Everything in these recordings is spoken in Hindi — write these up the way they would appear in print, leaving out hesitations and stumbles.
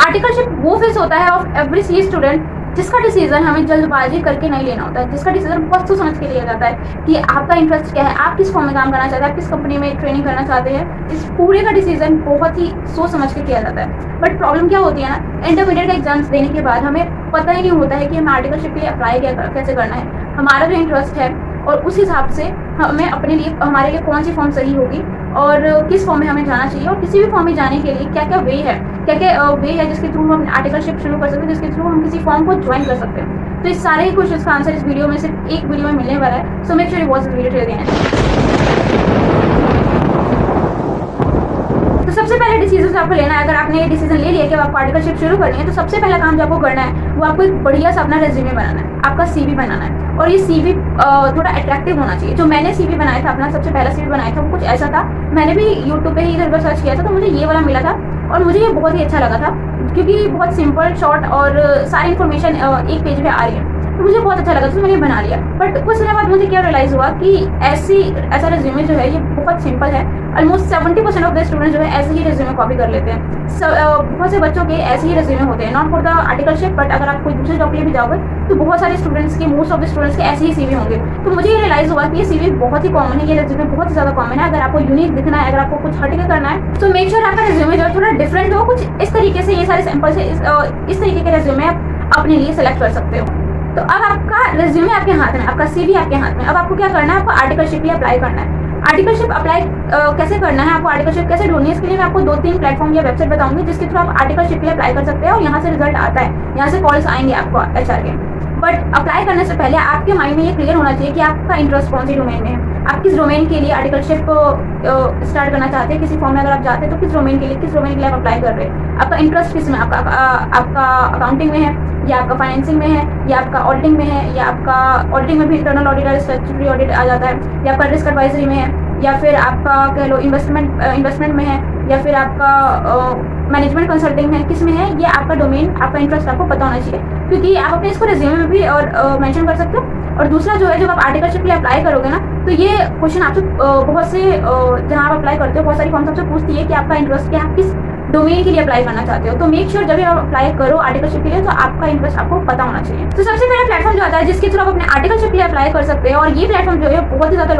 आर्टिकलशिप वो फेस होता है ऑफ एवरी सी स्टूडेंट जिसका डिसीजन हमें जल्दबाजी करके नहीं लेना होता है, जिसका डिसीजन बहुत सोच समझ के लिया जाता है कि आपका इंटरेस्ट क्या है, आप किस फॉर्म में काम करना चाहते हैं, आप किस कंपनी में ट्रेनिंग करना चाहते हैं। इस पूरे का डिसीजन बहुत ही सोच समझ के किया जाता है। बट प्रॉब्लम क्या होती है ना, इंटरमीडिएट एग्जाम्स देने के बाद हमें पता ही नहीं होता है कि हमें आर्टिकलशिप के लिए अप्लाई कैसे करना है, हमारा जो इंटरेस्ट है और उस हिसाब से हमें अपने लिए हमारे लिए कौन सी फॉर्म सही होगी और किस फॉर्म में हमें जाना चाहिए, और किसी भी फॉर्म में जाने के लिए क्या क्या वे है, क्या क्या वे है जिसके थ्रू हम आर्टिकलशिप शुरू कर सकते हैं, जिसके थ्रू हम किसी फॉर्म को ज्वाइन कर सकते हैं। तो इस सारे क्वेश्चन का आंसर इस वीडियो में सिर्फ एक वीडियो में मिलने वाला है। So make sure you watch this video till the end. तो सबसे पहले डिसीजन जो आपको लेना है, अगर आपने ये डिसीजन ले लिया कि आपको आर्टिकलशिप शुरू करनी है, तो सबसे पहला काम जो आपको करना है वो आपको एक बढ़िया सा अपना रेज्यूमे बनाना है, आपका सीवी बनाना है। और ये सीवी थोड़ा अट्रैक्टिव होना चाहिए। जो मैंने सीवी बनाया था, अपना सबसे पहला सीवी बनाया था, वो कुछ ऐसा था। मैंने भी यूट्यूब पे ही इधर उधर सर्च किया था, तो मुझे ये वाला मिला था और मुझे ये बहुत ही अच्छा लगा था, क्योंकि बहुत सिंपल, शॉर्ट और सारी इन्फॉर्मेशन एक पेज पे आ रही है, तो मुझे बहुत अच्छा लगा, तो मैंने बना लिया। बट कुछ समय बाद मुझे क्या रियलाइज़ हुआ कि ऐसा रेज्यूमे जो है ये बहुत सिंपल है। ऑलमोस्ट 70% ऑफ द स्टूडेंट जो है ऐसे ही रेज्यूमे कॉपी कर लेते हैं। बहुत से बच्चों के ऐसे ही रेज्यूमे होते हैं, not for the articleship, but अगर आप कोई दूसरे जॉब के लिए भी जाओगे तो बहुत सारे स्टूडेंट्स के, मोस्ट ऑफ द स्टूडेंट्स के ऐसे ही सीवी होंगे। तो मुझे ये रियलाइज़ हुआ कि ये सीवी बहुत ही कॉमन है, ये रेज्यूमे बहुत ही ज़्यादा कॉमन है। अगर आपको यूनिक दिखना है, अगर आपको कुछ हटके करना है, तो मेक श्योर आपका रेज्यूमे जो है थोड़ा डिफरेंट हो। कुछ इस तरीके से, ये सारे सैंपल से इस तरीके के रेज्यूमे आप अपने लिए सेलेक्ट कर सकते हो। तो अब आपका रेज्यूमे आपके हाथ में, आपका सीवी आपके हाथ में। अब आपको क्या करना है, आपको आर्टिकलशिप के लिए अप्लाई करना है। आर्टिकलशिप अप्लाई कैसे करना है, आपको आर्टिकलशिप कैसे ढूंढनी है, इसके लिए मैं आपको 2-3 प्लेटफॉर्म या वेबसाइट बताऊंगी जिसके थ्रू आप आर्टिकलशिप के लिए अप्लाई कर सकते हैं और यहाँ से रिजल्ट आता है, यहाँ से कॉल्स आएंगे आपको एचआर के। बट अप्लाई करने से पहले आपके माइंड में ये क्लियर होना चाहिए कि आपका इंटरेस्ट कौन सी डोमेन में है, आप किस डोमेन के लिए आर्टिकलशिप स्टार्ट करना चाहते हैं। किसी फॉर्म में अगर आप जाते हैं तो किस डोमेन के लिए आप अप्लाई कर रहे हैं, आपका इंटरेस्ट किस में, आपका अकाउंटिंग में है, या आपका फाइनेंसिंग में है, या आपका ऑडिटिंग में है, या आपका ऑडिटिंग में भी इंटरनल ऑडिट और स्टैट्यूटरी ऑडिट आ जाता है, या आपका रिस्क एडवाइजरी में है, या फिर आपका कह लो इन्वेस्टमेंट में है, या फिर आपका मैनेजमेंट कंसल्टिंग में है, किस में है, ये आपका डोमेन, आपका इंटरेस्ट आपको पता होना चाहिए, क्योंकि आप अपने इसको रिज्यूमे में भी और मेंशन कर सकते हो। और दूसरा जो है, जब आप आर्टिकलशिप के लिए अप्लाई करोगे ना, तो ये क्वेश्चन आपसे बहुत से जहाँ आप अप्लाई करते हो बहुत सारी फॉर्म्स आपसे पूछती है कि आपका इंटरेस्ट क्या है, आप किस डोमेन के लिए अप्लाई करना चाहते हो। तो मेक श्योर जब भी आप अप्लाई करो आर्टिकलशिप के लिए, तो आपका इंटरेस्ट आपको पता होना चाहिए। तो सबसे पहला प्लेटफॉर्म जो आता है जिसके थ्रू आप अपने आर्टिकलशिप के लिए अप्लाई कर सकते हैं, और ये प्लेटफॉर्म जो है बहुत ही ज़्यादा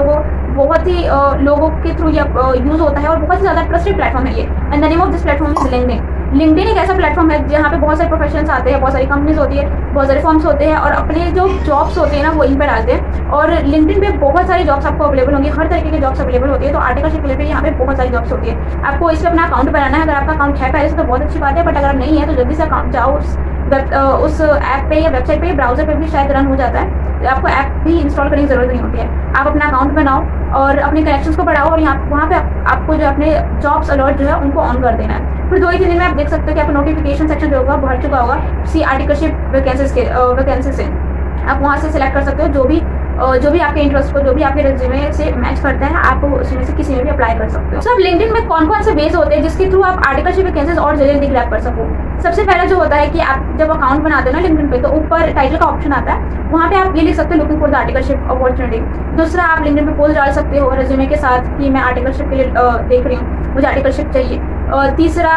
लोगों के थ्रू ये यूज़ होता है और बहुत ही ज़्यादा ट्रस्टेड प्लेटफॉर्म है ये। And the name of this platform is LinkedIn. LinkedIn एक ऐसा प्लेटफॉर्म है जहाँ पे बहुत सारे प्रोफेशनल्स आते हैं, बहुत सारी कंपनीज होती है, बहुत सारे फॉर्म्स होते हैं, और अपने जो जॉब्स होते हैं ना वो इन पर डालते हैं। और लिंक्डइन पे बहुत सारी जॉब्स आपको अवेलेबल होंगी, हर तरीके की जॉब्स अवेलेबल होती है। तो आर्टिकलशिप के लिए यहाँ पे बहुत सारी जॉब्स होती है। आपको इस पर अपना अकाउंट बनाना है। अगर आपका अकाउंट है पहले से तो बहुत अच्छी बात है, बट अगर नहीं है तो जल्दी से अकाउंट जाओ उस ऐप पे या वेबसाइट पे, ब्राउजर पे भी शायद रन हो जाता है, आपको ऐप भी इंस्टॉल करने की जरूरत नहीं होती है। आप अपना अकाउंट बनाओ और अपने कनेक्शंस को बढ़ाओ, और वहाँ पे आपको जो अपने जॉब्स अलर्ट जो है उनको ऑन कर देना है। फिर 2-3 दिन में आप देख सकते हो कि आपका नोटिफिकेशन सेक्शन जो होगा भर चुका होगा सी आर्टिकलशिप वैकेंसी से। आप वहाँ से सिलेक्ट कर सकते हो जो भी आपके इंटरेस्ट को, जो भी आपके रेज्यूमे से मैच करता है, आप उसमें से किसी में भी अप्लाई कर सकते हो। सब लिंक्डइन में कौन कौन से बेस होते हैं जिसके थ्रू आप आर्टिकलशिप वैकेंसीज और जल्दी ग्रैब कर सको। सबसे पहला जो होता है कि आप जब अकाउंट बनाते हो ना लिंक्डइन पे, तो ऊपर टाइटल का ऑप्शन आता है, वहाँ पे आप ये लिख सकते हो looking for the articleship opportunity. दूसरा, आप लिंक्डइन पे पोस्ट डाल सकते हो रेज्यूमे के साथ कि मैं आर्टिकलशिप के लिए देख रही हूँ, मुझे आर्टिकलशिप चाहिए। और तीसरा,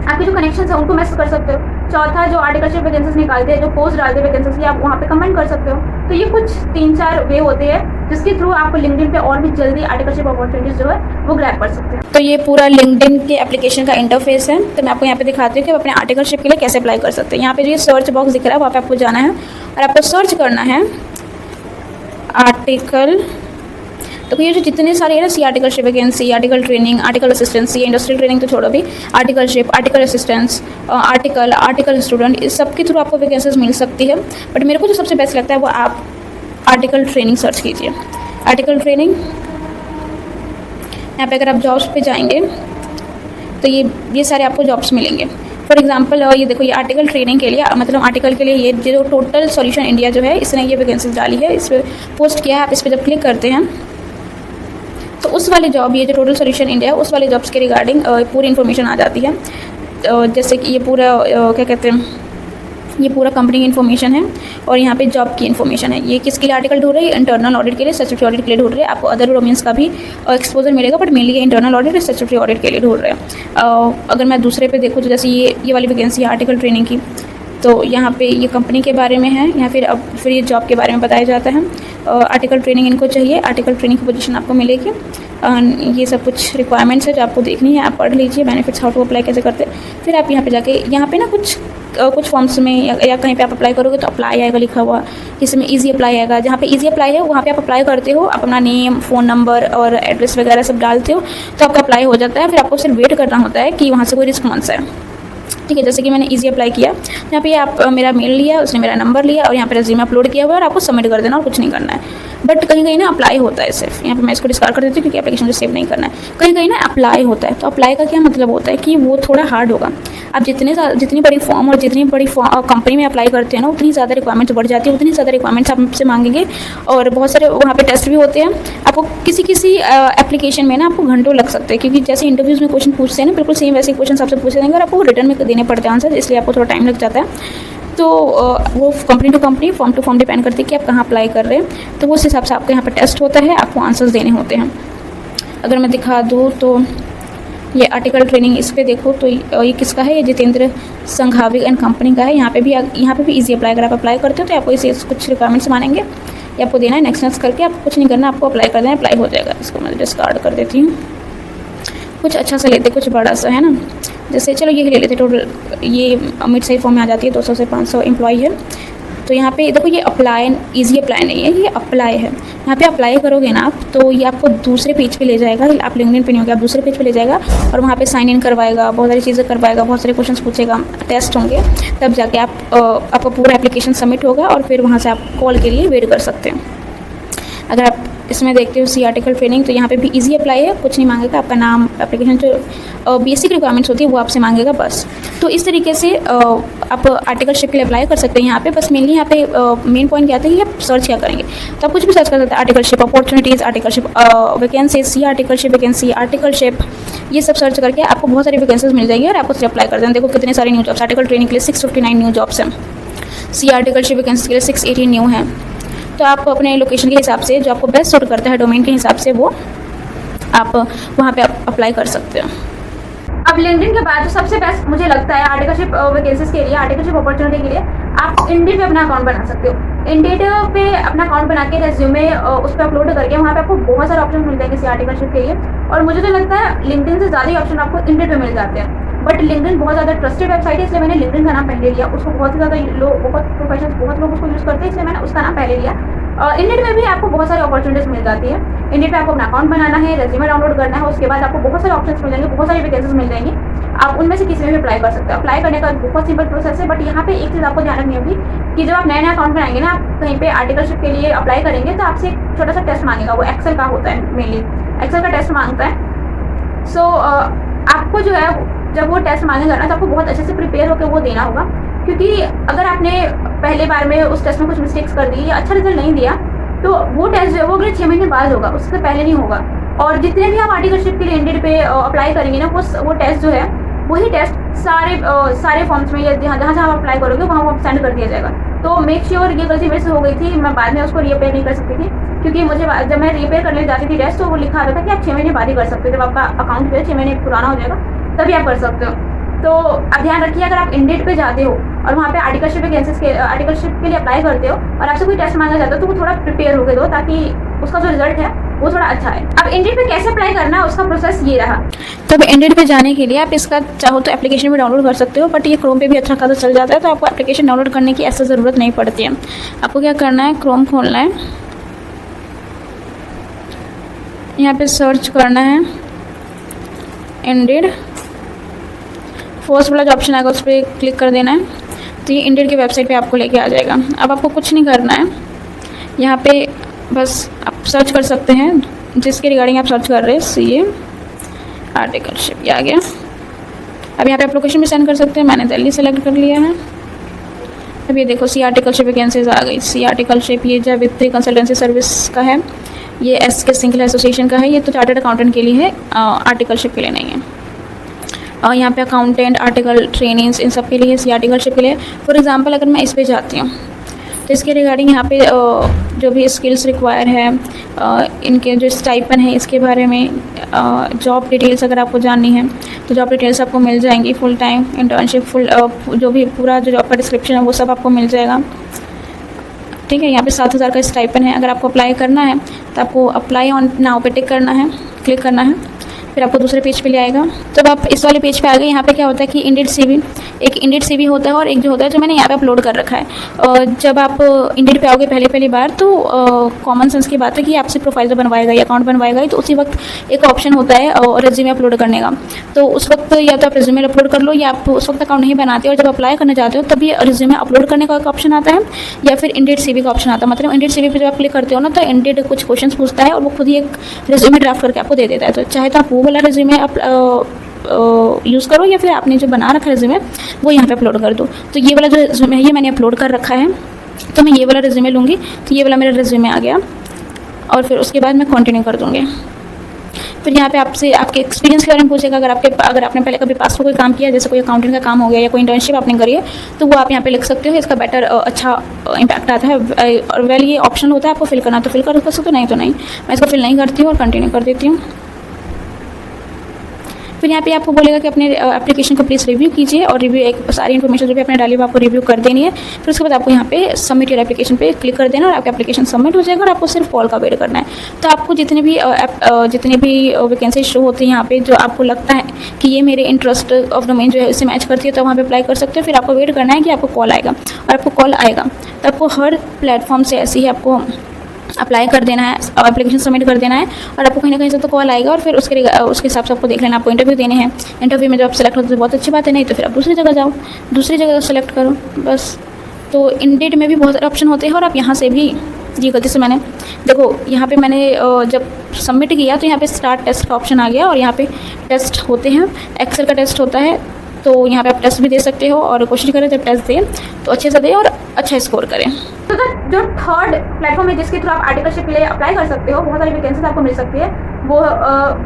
आपके जो कनेक्शन है उनको मैसेज कर सकते हो। चौथा, जो आर्टिकलशिप वैकेंसीज निकालते हैं, जो पोस्ट डालते हैं वैकेंसीज की, आप वहाँ पे कमेंट कर सकते हो। तो ये कुछ 3-4 वे होते हैं जिसके थ्रू आप लिंक्डइन पे और भी जल्दी आर्टिकलशिप अपॉर्चुनिटीज जो है वो ग्रैब कर सकते हैं। तो ये पूरा लिंक्डइन के एप्लीकेशन का इंटरफेस है। तो मैं आपको यहाँ पे दिखाती हूँ कि आप अपने आर्टिकलशिप के लिए कैसे अप्लाई कर सकते हैं। यहाँ पे जो ये सर्च बॉक्स दिख रहा है वहाँ पे आपको जाना है और आपको सर्च करना है आर्टिकल। तो ये जो जितने सारे है ना, C articleship vacancy, article training, article assistancy, industrial training तो छोड़ो भी, articleship, article assistance, article student, इस सब के थ्रू आपको वैकेंसीज मिल सकती है। बट मेरे को जो सबसे बेस्ट लगता है वो आप आर्टिकल ट्रेनिंग सर्च कीजिए। आर्टिकल ट्रेनिंग, यहाँ पे अगर आप जॉब्स पे जाएंगे तो ये सारे आपको जॉब्स मिलेंगे। फॉर एग्जांपल ये देखो, ये आर्टिकल ट्रेनिंग के लिए, मतलब आर्टिकल के लिए ये जो टोटल सॉल्यूशन इंडिया जो है इसने ये वैकेंसीज डाली है, इस पर पोस्ट किया है। आप इस पर जब क्लिक करते हैं तो उस वाले जॉब, ये जो टोटल सॉल्यूशन इंडिया है उस वाले जॉब्स के रिगार्डिंग पूरी इन्फॉर्मेशन आ जाती है। जैसे कि ये पूरा क्या कहते हैं, ये पूरा कंपनी की इन्फॉर्मेशन है और यहाँ पे जॉब की इन्फॉर्मेशन है। ये किसके लिए आर्टिकल ढूंढ रहे हैं? इंटरनल ऑडिट के लिए, स्टैट्यूटरी ऑडिट के लिए ढूंढ रहे हैं। आपको अदर डोमेन्स का भी एक्सपोजर मिलेगा, बट मेनली ये इंटरनल ऑडिट और स्टैट्यूटरी ऑडिट के लिए ढूंढ रहे हैं। अगर मैं दूसरे पे देखूँ तो जैसे ये वाली वैकेंसी है आर्टिकल ट्रेनिंग की, तो यहाँ पे ये कंपनी के बारे में है, या फिर ये जॉब के बारे में बताया जाता है। आर्टिकल ट्रेनिंग इनको चाहिए, आर्टिकल ट्रेनिंग की पोजीशन आपको मिलेगी। ये सब कुछ रिक्वायरमेंट्स है जो आपको देखनी है, आप पढ़ लीजिए। बेनिफिट्स हाउ टू अप्लाई कैसे करते हैं, फिर आप यहाँ पे जाके यहाँ पे ना कुछ फॉर्म्स में या कहीं पे आप अप्लाई करोगे तो अप्लाई आएगा लिखा हुआ, इसमें ईजी अप्लाई आएगा। जहाँ पे ईजी अप्लाई है वहाँ पे आप अप्लाई करते हो, आप अपना नेम, फ़ोन नंबर और एड्रेस वगैरह सब डालते हो तो आपका अप्लाई हो जाता है। फिर आपको सिर्फ वेट करना होता है कि वहाँ से कोई रिस्पॉन्स है। ठीक है, जैसे कि मैंने ईजी अप्लाई किया, यहाँ पे आप मेरा मेल लिया, उसने मेरा नंबर लिया और यहाँ पे रेज्यूमे अपलोड किया हुआ है और आपको सबमिट कर देना और कुछ नहीं करना है। बट कहीं कहीं ना अप्लाई होता है सिर्फ, यहाँ पे मैं इसको डिस्कार्ड कर देती हूँ क्योंकि एप्लीकेशन में सेव नहीं करना है। कहीं कहीं ना अप्लाई होता है, तो अप्लाई का क्या मतलब होता है कि वो थोड़ा हार्ड होगा। आप जितनी बड़ी फॉर्म और जितनी बड़ी कंपनी में अप्लाई करते हैं ना, उतनी ज़्यादा रिक्वायरमेंट्स बढ़ जाती है, उतनी ज़्यादा रिक्वायरमेंट्स आपसे मांगेंगे और बहुत सारे वहाँ पे टेस्ट भी होते हैं। आपको किसी एप्लीकेशन में ना आपको घंटों लग सकते हैं, क्योंकि जैसे इंटरव्यूज़ में क्वेश्चन पूछते हैं ना, बिल्कुल सेम वैसे क्वेश्चन आपसे पूछे देंगे और आपको रिटर्न में देने पड़ते हैं आंसर, इसलिए आपको थोड़ा टाइम लग जाता है। तो वो company to company, form to form depend करती है कि आप कहाँ अप्लाई कर रहे हैं। तो उस हिसाब से आपके यहाँ पर टेस्ट होता है, आपको आंसर्स देने होते हैं। अगर मैं दिखा दूँ तो ये आर्टिकल ट्रेनिंग, इस पर देखो तो ये किसका है? ये जितेंद्र संघावी एंड कंपनी का है। यहाँ पे भी ईजी अप्लाई, अगर आप अप्लाई करते हो तो आपको इसे कुछ रिक्वायरमेंट्स मानेंगे, ये आपको देना है। नेक्स्ट करके आपको कुछ नहीं करना, आपको अप्लाई कर देना, अप्लाई हो जाएगा। इसको मैं डिस्कार्ड कर देती हूँ। कुछ अच्छा सा लेते, कुछ बड़ा सा, है ना। जैसे चलो ये ले लेते, टोटल ये मिड साइज फॉर्म में आ जाती है, 200 से 500 एम्प्लॉय है। तो यहाँ पे देखो ये अप्लाई, ईजी अप्लाई नहीं है, ये अप्लाई है। यहाँ पे अप्लाई करोगे ना आप, तो ये आपको दूसरे पेज पे ले जाएगा। आप लिंक्डइन पे नहीं होगा, आप दूसरे पेज पे ले जाएगा और वहाँ पे साइन इन करवाएगा, बहुत सारी चीज़ें करवाएगा, बहुत सारे क्वेश्चन पूछेगा, टेस्ट होंगे, तब जाके आपका पूरा एप्लीकेशन सबमिट होगा और फिर वहाँ से आप कॉल के लिए वेट कर सकते हैं। अगर आप इसमें देखते हो सी आर्टिकल ट्रेनिंग, तो यहाँ पे भी इजी अप्लाई है, कुछ नहीं मांगेगा, आपका नाम, एप्लीकेशन जो बेसिक रिक्वायरमेंट्स होती है वो आपसे मांगेगा बस। तो इस तरीके से आप आर्टिकलशिप के लिए अप्लाई कर सकते हैं यहाँ पे। बस मेनली यहाँ पे मेन पॉइंट क्या आता है कि आप सर्च क्या करेंगे, तो आप कुछ भी सर्च कर सकते हैं। आर्टिकलशिप अपॉर्चुनिटीज़, आर्टिकलशिप वैकेंसी, सी आर्टिकलशिप वैकेंसी, आर्टिकलशिप, ये सब सर्च करके आपको बहुत सारी वैकेंसीज मिल जाएंगी और आपको सिर्फ अप्लाई कर देना। देखो कितने सारे न्यू जॉब्स, आर्टिकल ट्रेनिंग के लिए 659 न्यू जॉब्स हैं, सी आर्टिकलशिप वैकेंसी के लिए 680 न्यू हैं। तो आप अपने लोकेशन के हिसाब से जो आपको बेस्ट सूट करता है, डोमेन के हिसाब से वो आप वहाँ पे अप्लाई कर सकते हो। अब लिंक्डइन के बाद जो सबसे बेस्ट मुझे लगता है आर्टिकलशिप वैकेंसीज के लिए, आर्टिकलशिप अपॉर्चुनिटी के लिए, आप इंडीड पे अपना अकाउंट बना सकते हो। इंडीड पे अपना अकाउंट बना के रेज्यूमे उस पर अपलोड करके वहाँ पे आपको बहुत सारे ऑप्शन मिल जाएंगे सी आर्टिकलशिप के लिए। और मुझे तो लगता है लिंक्डइन से ज़्यादा ही ऑप्शन आपको इंडीड पे मिल जाते हैं। बट लिंक्डइन बहुत ज़्यादा ट्रस्टेड वेबसाइट है, इसलिए मैंने लिंक्डइन का नाम पहले लिया। उसको बहुत ही ज़्यादा लोग, बहुत प्रोफेशनल्स, बहुत लोग उसको यूज़ करते हैं, इसलिए मैंने उसका नाम पहले लिया। इंडीड में भी आपको बहुत सारी अपॉर्चुनिटीज मिल जाती है। इंडीड पे आपको अपना अकाउंट बनाना है, रेज्यूमे डाउनलोड करना है, उसके बाद आपको बहुत सारे ऑप्शंस मिल जाएंगे, बहुत सारी वैकेंसीज मिल जाएंगी। आप उनमें से किसी में भी अप्लाई कर सकते हो। अप्लाई करने का बहुत सिंपल प्रोसेस है, बट यहाँ पे एक चीज़ आपको ध्यान रखनी होगी कि जब आप नया अकाउंट बनाएंगे ना, आप कहीं पे आर्टिकलशिप के लिए अप्लाई करेंगे तो आपसे एक छोटा सा टेस्ट मांगेगा, वो एक्सेल का होता है, मेनली एक्सेल का टेस्ट मांगता है। सो आपको जो है जब वो टेस्ट मांगेगा ना, तो आपको बहुत अच्छे से प्रिपेयर होकर वो देना होगा, क्योंकि अगर आपने पहले बार में उस टेस्ट में कुछ मिस्टेक्स कर दी या अच्छा रिजल्ट नहीं दिया, तो वो टेस्ट जो है वो अगले 6 महीने बाद होगा, उससे पहले नहीं होगा। और जितने भी आप आर्टिकलशिप के लिए इंडीड पे अप्लाई करेंगे ना, वो टेस्ट जो है वही टेस्ट सारे फॉर्म्स में या जहाँ आप अप्लाई करोगे वहाँ वो सेंड कर दिया जाएगा। तो मेक श्योर, ये गलती मेरे से हो गई थी, मैं बाद में उसको रीअप्लाई नहीं कर सकती थी, क्योंकि मुझे जब मैं रीअप्लाई करने जाती थी टेस्ट, तो वो लिखा आता था कि आप 6 महीने बाद ही कर सकते हो। जब आपका अकाउंट जो है 6 महीने पुराना हो जाएगा तभी आप कर सकते हो। तो आप ध्यान रखिए, अगर आप इंडीड पे जाते हो और वहाँ पे आर्टिकलशिप के लिए अप्लाई करते हो और आपसे कोई टेस्ट मांगा जाता है, तो वो थोड़ा प्रिपेयर होकर दो, ताकि उसका जो रिजल्ट है वो थोड़ा अच्छा है। अब इंडीड पे कैसे अप्लाई करना है, उसका प्रोसेस ये रहा। तो अब इंडीड पे जाने के लिए आप इसका चाहो तो एप्लीकेशन भी डाउनलोड कर सकते हो, बट ये क्रोम पे भी अच्छा खासा चल जाता है, तो आपको एप्लीकेशन डाउनलोड करने की ऐसा ज़रूरत नहीं पड़ती है। आपको क्या करना है, क्रोम खोलना है, यहाँ पे सर्च करना है इंडीड, फर्स्ट वाला जो ऑप्शन आएगा उस पर क्लिक कर देना है, तो ये इंडीड की वेबसाइट पे आपको लेके आ जाएगा। अब आपको कुछ नहीं करना है, यहाँ पे बस आप सर्च कर सकते हैं जिसके रिगार्डिंग आप सर्च कर रहे हैं, सी आर्टिकलशिप, ये आ गया। अब यहाँ पे आप लोकेशन भी सेंड कर सकते हैं, मैंने दिल्ली सेलेक्ट कर लिया है। अब ये देखो सी आर्टिकलशिप वैकेंसीज आ गई। सी आर्टिकलशिप ये जावित्री कंसल्टेंसी सर्विस का है, ये एस के सिंगल एसोसिएशन का है, ये तो चार्टर्ड अकाउंटेंट के लिए है, आर्टिकलशिप के लिए नहीं है। यहाँ पे अकाउंटेंट, आर्टिकल ट्रेनिंग्स, इन सब के लिए, सी आर्टिकलशिप के लिए। फॉर एग्जांपल अगर मैं इस पे जाती हूँ तो इसके रिगार्डिंग यहाँ पे जो भी स्किल्स रिक्वायर है, इनके जो स्टाइपन है इसके बारे में, जॉब डिटेल्स अगर आपको जाननी है तो जॉब डिटेल्स आपको मिल जाएंगी। फुल टाइम इंटर्नशिप, फुल जो भी पूरा जो जॉब का डिस्क्रिप्शन है वो सब आपको मिल जाएगा। ठीक है, यहाँ पे 7,000 का स्टाइपन है। अगर आपको अप्लाई करना है तो आपको अप्लाई ऑन नाउ पे टिक करना है, क्लिक करना है, फिर आपको दूसरे पेज पे ले आएगा। तो अब आप इस वाले पेज पे आ गए। यहाँ पे क्या होता है कि इंडेड सीवी, एक इंडेड सीवी होता है और एक जो होता है जो मैंने यहाँ पे अपलोड कर रखा है। और जब आप इंडेड पे आओगे पहली बार तो कॉमन सेंस की बात है कि आपसे प्रोफाइल तो बनवाएगा या अकाउंट बनवाएगा ही, तो उसी वक्त एक ऑप्शन होता है रेज्यूमे अपलोड करने का। तो उस वक्त या तो आप रेज्यूमे अपलोड कर लो या आप उस वक्त अकाउंट नहीं बनाते और जब अप्लाई करने जाते हो तभी रेज्यूमे अपलोड करने का एक ऑप्शन आता है या फिर इंडेड सीवी का ऑप्शन आता है। मतलब इंडेड सीवी पे जब आप क्लिक करते हो ना तो इंडेड कुछ क्वेश्चन पूछता है और वो खुद ही एक रेज्यूमे ड्राफ्ट करके आपको दे देता है। तो चाहे तो आप वो वाला रेज्यूमे यूज़ करो या फिर आपने जो बना रखा है रेज्यूमे वो यहाँ पे अपलोड कर दो। तो ये वाला जो रेज्यूमे है ये मैंने अपलोड कर रखा है, तो मैं ये वाला रेज्यूमे लूँगी। तो ये वाला मेरा रेज्यूमे आ गया और फिर उसके बाद मैं कंटिन्यू कर दूँगी। फिर यहाँ पे आपसे आपके एक्सपीरियंस के बारे में पूछेगा। अगर आपने पहले कभी पास में कोई काम किया, जैसे कोई अकाउंटिंग का काम हो गया या कोई इंटर्नशिप आपने करी है, तो वो आप यहाँ पे लिख सकते हो। इसका बेटर अच्छा इम्पैक्ट आता है। और वेल ये ऑप्शन होता है आपको फिल करना, तो फिल कर सकते हो, नहीं तो नहीं। मैं इसको फिल नहीं करती हूँ और कंटिन्यू कर देती हूँ। फिर यहाँ पे आपको बोलेगा कि अपने एप्लीकेशन को प्लीज़ रिव्यू कीजिए और रिव्यू एक सारी इन्फॉर्मेशन जो भी आपने डाली वो आपको रिव्यू कर देनी है। फिर उसके बाद आपको यहाँ पे सबमिट योर एप्लीकेशन पे क्लिक कर देना और आपका एप्लीकेशन सबमिट हो जाएगा और आपको सिर्फ कॉल का वेट करना है। तो आपको जितने भी वैकेंसी शो होती है यहाँ पे जो आपको लगता है कि ये मेरे इंटरेस्ट ऑफ डोमेन जो है इससे मैच करती है तो वहाँ पर अप्लाई कर सकते हो। फिर आपको वेट करना है कि आपको कॉल आएगा और आपको कॉल आएगा तो आपको हर प्लेटफॉर्म से ऐसे ही आपको अप्लाई कर देना है, एप्लीकेशन सबमिट कर देना है और आपको कहीं ना कहीं से तो कॉल आएगा और फिर उसके हिसाब से आपको देख लेना आपको इंटरव्यू देने हैं। इंटरव्यू में जब आप सेलेक्ट होते तो बहुत अच्छी बात है, नहीं तो फिर आप दूसरी जगह जाओ, दूसरी जगह सेलेक्ट करो बस। तो इंडेड में भी बहुत सारे ऑप्शन होते हैं और आप यहाँ से भी, ये गलती से मैंने देखो यहाँ पे मैंने जब सबमिट किया तो यहाँ पे स्टार्ट टेस्ट का ऑप्शन आ गया और यहाँ पे टेस्ट होते हैं, एक्सेल का टेस्ट होता है। तो यहाँ पे आप टेस्ट भी दे सकते हो और कोशिश करें जब टेस्ट दें तो अच्छे से दें और अच्छा स्कोर करें। तो जो थर्ड प्लेटफॉर्म है जिसके थ्रू आप आर्टिकलशिप के लिए अप्लाई कर सकते हो, बहुत सारी वैकेंसीज आपको मिल सकती है, वो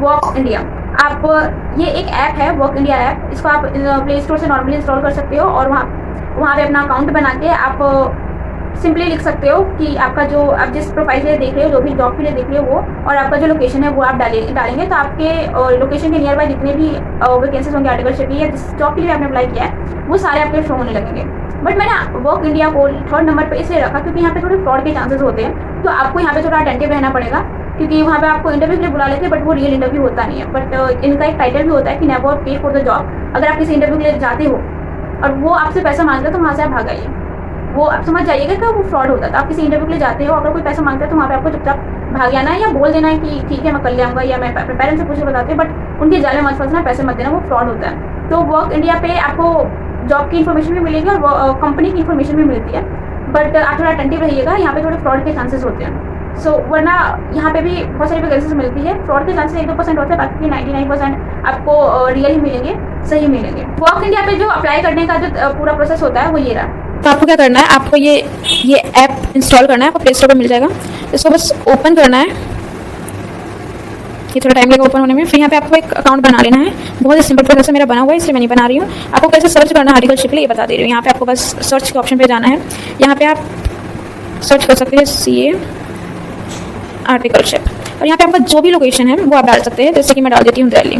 वर्क इंडिया। आप ये एक ऐप है वर्क इंडिया ऐप, इसको आप प्ले स्टोर से नॉर्मली इंस्टॉल कर सकते हो और वहाँ पे अपना अकाउंट बना के आप सिंपली लिख सकते हो कि आपका जो आप जिस प्रोफाइल के लिए देख रहे हो, जो भी जॉब के लिए देख रहे हो वो, और आपका जो लोकेशन है वो आप डालेंगे तो आपके लोकेशन के नियर बाय जितने भी वैकेंसीज होंगे आर्टिकलशिप की या जिस जॉब के लिए आपने अप्लाई किया है वो सारे आपके शो होने लगेंगे। बट मैंने वर्क इंडिया को थर्ड नंबर पे इसलिए रखा क्योंकि यहाँ पे थोड़े फ्रॉड के चांसेस होते हैं, तो आपको यहाँ पे थोड़ा अटेंटिव रहना पड़ेगा क्योंकि वहाँ पे आपको इंटरव्यू के लिए बुला लेते हैं बट वो रियल इंटरव्यू होता नहीं है। बट इनका एक टाइटल भी होता है कि नेवर पे फॉर द जॉब। अगर आप किसी इंटरव्यू के लिए जाते हो और वो आपसे पैसा मांगते हो तो वहाँ से आप भाग आइए, वो आप समझ जाइएगा कि वो फ्रॉड होता है। तो आप किसी इंटरव्यू के लिए जाते हो, अगर कोई पैसा मांगता है तो वहाँ पे आपको चुपचाप भाग जाना है या बोल देना है कि ठीक है मैं कर ले आऊँगा या मैं अपने पेरेंट्स से पूछ के बताते हैं, बट उनके जाले मत फंसना, पैसे मत देना, वो फ्रॉड होता है। तो वर्क इंडिया पे आपको जॉब की इन्फॉर्मेशन भी मिलेगी और कंपनी की इन्फॉर्मेशन भी मिलती है, बट आप थोड़ा अटेंटिव रहिएगा, यहाँ पे थोड़े फ्रॉड के चांसेस होते हैं। सो वरना यहाँ पे भी बहुत सारी वैकेंसीज मिलती है, फ्रॉड के चांसेस 1-2% होते हैं, बाकी 99% आपको रियल ही मिलेंगे, सही मिलेंगे। वर्क इंडिया पे जो अप्लाई करने का जो पूरा प्रोसेस होता है वो ये रहा। तो आपको क्या करना है, आपको ये ऐप इंस्टॉल करना है, आपको प्ले स्टोर पर मिल जाएगा। इसको बस ओपन करना है, ये थोड़ा टाइम लगेगा ओपन होने में। फिर यहाँ पे आपको एक अकाउंट बना लेना है, बहुत ही सिंपल प्रोसेस मेरा बना हुआ है इसलिए मैं नहीं बना रही हूँ। आपको कैसे सर्च करना है आर्टिकलशिप के लिए ये बता दे रही हूँ। यहाँ पे आपको बस सर्च के ऑप्शन पे जाना है, यहाँ पे आप सर्च कर सकते हैं CA आर्टिकलशिप और यहाँ पे आपका जो भी लोकेशन है वो आप डाल सकते हैं, जैसे कि मैं डाल देती हूँ दिल्ली।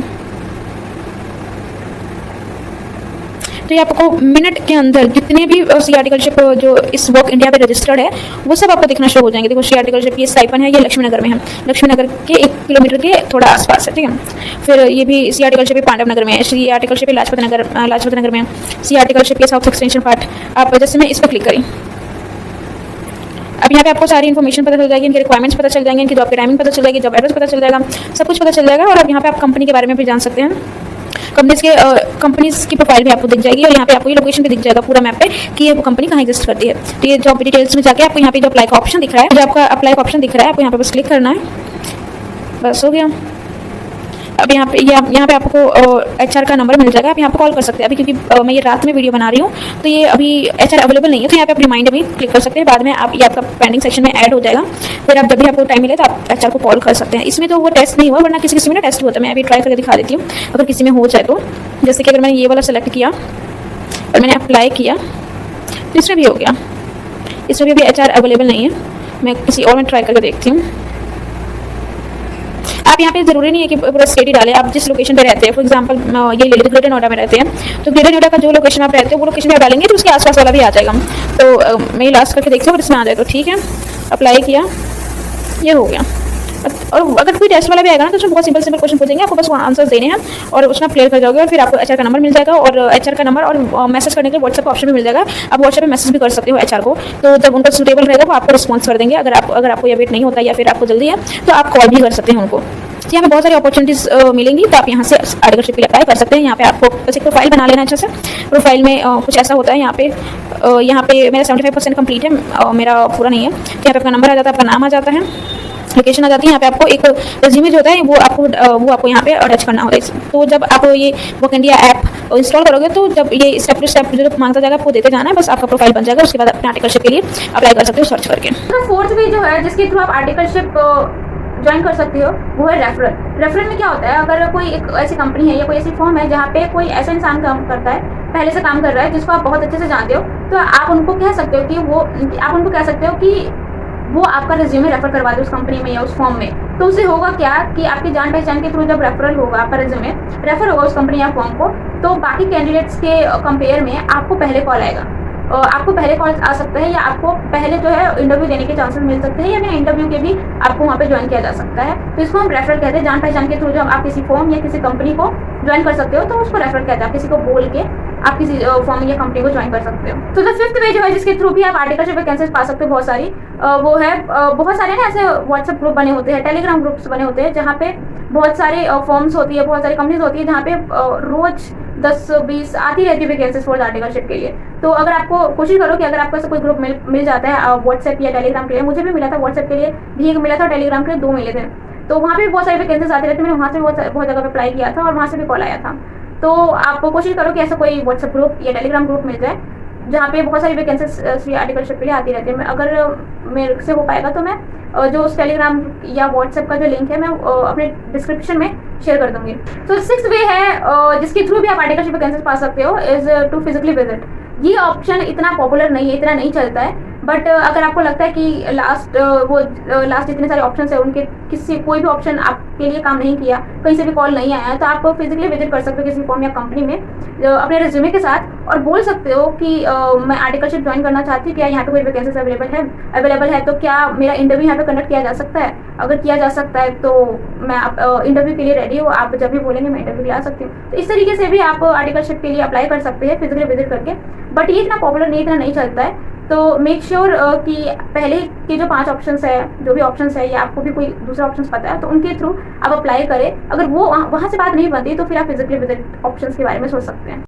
तो ये आपको मिनट के अंदर जितने भी सी आर्टिकलशिप जो इस वर्क इंडिया पे रजिस्टर्ड है वो सब आपको दिखना शुरू हो जाएंगे। देखो सी आर्टिकलशिप ये स्टाइपन है, ये लक्ष्मी नगर में है, लक्ष्मी नगर के 1 किलोमीटर के थोड़ा आसपास है, ठीक है। फिर ये भी सी आर्टिकलशिप पांडव नगर में है, सी आर्टिकलशिप लाजपत नगर में, सी आर्टिकलशिप के साउथ एक्सटेंशन पार्ट। आप जैसे मैं इस पर क्लिक करी, अब यहाँ पे आपको सारी इन्फॉर्मेशन पता चल जाएगी, इनके रिक्वायरमेंट्स पता चल जाएंगे, इनकी जॉब की टाइमिंग पता चल जाएगी, जॉब एड्रेस पता चल जाएगा, सब कुछ पता चल जाएगा। और अब यहाँ पे आप कंपनी के बारे में भी जान सकते हैं, कंपनीज की प्रोफाइल भी आपको दिख जाएगी और यहाँ पे आपको ये लोकेशन भी दिख जाएगा पूरा मैप पे कि ये कंपनी कहाँ एग्जिस्ट करती है। तो ये जॉब डिटेल्स में जाके आपको यहाँ पे जो अप्लाई का ऑप्शन दिख रहा है, जो आपका अप्लाई का ऑप्शन दिख रहा है आपको यहाँ पे बस क्लिक करना है, बस हो गया। अब यहाँ पे आपको HR का नंबर मिल जाएगा, आप यहाँ पे कॉल कर सकते हैं। अभी क्योंकि मैं ये रात में वीडियो बना रही हूँ तो ये अभी HR अवेलेबल नहीं है, तो यहाँ पे आप रिमाइंडर भी क्लिक कर सकते हैं। बाद में आप ये आपका पेंडिंग सेक्शन में ऐड हो जाएगा, फिर आप जब भी आपको टाइम मिले तो आप HR को कॉल कर सकते हैं। इसमें तो वो टेस्ट नहीं हुआ, वरना किसी किसी में ना टेस्ट होता है। मैं अभी ट्राई करके दिखा देती हूँ अगर किसी में हो जाए तो। जैसे कि अगर मैंने ये वाला सेलेक्ट किया और मैंने अप्लाई किया तो इसमें भी हो गया। इसमें भी HR अवेलेबल नहीं है, मैं किसी और में ट्राई करके देखती हूँ। आप यहाँ पे ज़रूरी नहीं है कि पूरा स्टेट ही डालें, आप जिस लोकेशन पे रहते हैं, फॉर एग्जांपल ये ले लीजिए ग्रेटर नोएडा में रहते हैं तो ग्रेटर नोएडा का जो लोकेशन आप रहते हो वो लोकेशन में आप डालेंगे तो उसके आसपास वाला भी आ जाएगा। तो मैं लास्ट करके देखती हूँ अगर इसमें आ जाए तो ठीक है। अप्लाई किया, ये हो गया। और अगर कोई टेस्ट वाला भी आएगा ना तो उसमें बहुत सिंपल क्वेश्चन पूछेंगे, आपको बस आंसर्स देने हैं और उसमें क्लियर कर जाओगे और फिर आपको HR का नंबर मिल जाएगा। और HR का नंबर और मैसेज करने के लिए व्हाट्सएप ऑप्शन भी मिल जाएगा, आप व्हाट्सएप पे मैसेज भी कर सकते हो HR को। तो जब उनका सूटेबल रहेगा वो आपको रिस्पॉन्स कर देंगे। अगर आपको ये वेट नहीं होता या फिर आपको जल्दी है तो आप कॉल भी कर सकते हैं उनको। यहाँ पे बहुत सारी अपॉर्चुनिटीज़ मिलेंगी, तो आप यहाँ से आर्टिकलशिप के लिए अप्लाई कर सकते हैं। यहाँ पे आपको बस एक प्रोफाइल बना लेना है अच्छे से। प्रोफाइल में कुछ ऐसा होता है, यहाँ पे मेरा 75% कंप्लीट है, मेरा पूरा नहीं है। यहाँ पे आपका नंबर आ जाता है, आपका नाम आ जाता है, लोकेशन आ जाती है। यहाँ पे आपको एक रेज्यूमे जो होता है वो आपको यहाँ पे अटैच करना होता है। तो जब आप ये वर्क इंडिया ऐप इंस्टॉल करोगे तो जब ये स्टेप टू स्टेप जो मांगता जाएगा आपको देते जाना है, बस आपका प्रोफाइल बन जाएगा। उसके बाद अपने आर्टिकलशिप के लिए अप्लाई कर सकते हो सर्च करके। तो फोर्थ वे जो है जिसके थ्रू आप आर्टिकलशिप ज्वाइन कर सकते हो वो है रेफरल। रेफरल में क्या होता है, अगर कोई एक ऐसी कंपनी है या कोई ऐसी फर्म है जहाँ पे कोई ऐसा इंसान काम करता है, पहले से काम कर रहा है, जिसको आप बहुत अच्छे से जानते हो, तो आप उनको कह सकते हो कि वो आपका रिज्यूमे रेफर करवा दे उस कंपनी में या उस फॉर्म में। तो उससे होगा क्या कि आपकी जान पहचान के थ्रू जब रेफरल होगा, आपका रिज्यूमे रेफर होगा उस कंपनी या फॉर्म को, तो बाकी कैंडिडेट्स के कंपेयर में आपको पहले कॉल आएगा। आपको पहले कॉल आ सकता है या आपको पहले जो है इंटरव्यू देने के चांसेस मिल सकते हैं या फिर इंटरव्यू के भी आपको वहाँ पे ज्वाइन किया जा सकता है। तो इसको हम रेफरल कहते हैं। जान पहचान के थ्रू जब आप किसी फॉर्म या किसी कंपनी को ज्वाइन कर सकते हो तो उसको रेफरल कहते हैं। आप किसी को बोल के आप किसी फॉर्म या कंपनी को ज्वाइन कर सकते हो। तो द फिफ्थ वे जो है जिसके थ्रू भी आप आर्टिकलशिप वैकेंसीज पा सकते हो बहुत सारी, वो है बहुत सारे ना ऐसे व्हाट्सएप ग्रुप बने होते हैं, टेलीग्राम ग्रुप्स बने होते हैं, जहाँ पे बहुत सारे फॉर्म्स होती है, बहुत सारी कंपनीज होती है, जहाँ पे रोज 10-20 आती रहती है वैकेंसीज फॉर आर्टिकलशिप के लिए। तो अगर आपको कोशिश करो कि अगर आपको ऐसा कोई ग्रुप मिल जाता है व्हाट्सएप या टेलीग्राम के लिए, मुझे भी मिला था, व्हाट्सएप के लिए भी एक मिला था, टेलीग्राम के लिए 2 मिले थे। तो वहाँ पे भी बहुत सारी वैकेंसीज आती रहती है। मैंने वहाँ से बहुत जगह पे अप्लाई किया था और वहाँ से भी कॉल आया था। तो आप कोशिश करो कि ऐसा कोई व्हाट्सएप ग्रुप या टेलीग्राम ग्रुप मिल जाए जहाँ पे बहुत सारी वैकेंसीज आर्टिकलशिप के लिए आती रहती है। अगर मेरे से हो पाएगा तो मैं जो उस टेलीग्राम या व्हाट्सएप का जो लिंक है मैं अपने डिस्क्रिप्शन में शेयर कर दूंगी। तो 6th वे है जिसके थ्रू भी आप आर्टिकलशिप वैकेंसीज पा सकते हो इज टू फिजिकली विजिट। ये ऑप्शन इतना पॉपुलर नहीं है, इतना नहीं चलता है, बट अगर आपको लगता है कि लास्ट जितने सारे ऑप्शन है उनके कोई भी ऑप्शन आपके लिए काम नहीं किया, कहीं से भी कॉल नहीं आया, तो आप फिजिकली विजिट कर सकते हो किसी फॉर्म या कंपनी में अपने रिज्यूमे के साथ और बोल सकते हो कि मैं आर्टिकलशिप ज्वाइन करना चाहती हूँ, क्या यहाँ पे कोई वैकेंसीज अवेलेबल है, तो क्या मेरा इंटरव्यू यहाँ पे कंडक्ट किया जा सकता है। अगर किया जा सकता है तो मैं इंटरव्यू के लिए रेडी हूँ, आप जब भी बोलेंगे मैं इंटरव्यू ला सकती हूँ। तो इस तरीके से भी आप आर्टिकलशिप के लिए अप्लाई कर सकते हैं फिजिकली विजिट करके, बट ये इतना पॉपुलर नहीं, इतना नहीं चलता है। तो मेक श्योर कि पहले के जो 5 ऑप्शंस है, जो भी ऑप्शंस है, या आपको भी कोई दूसरा ऑप्शंस पता है तो उनके थ्रू आप अप्लाई करें। अगर वो वहाँ से बात नहीं बनती तो फिर आप फिजिकली विजिट ऑप्शंस के बारे में सोच सकते हैं।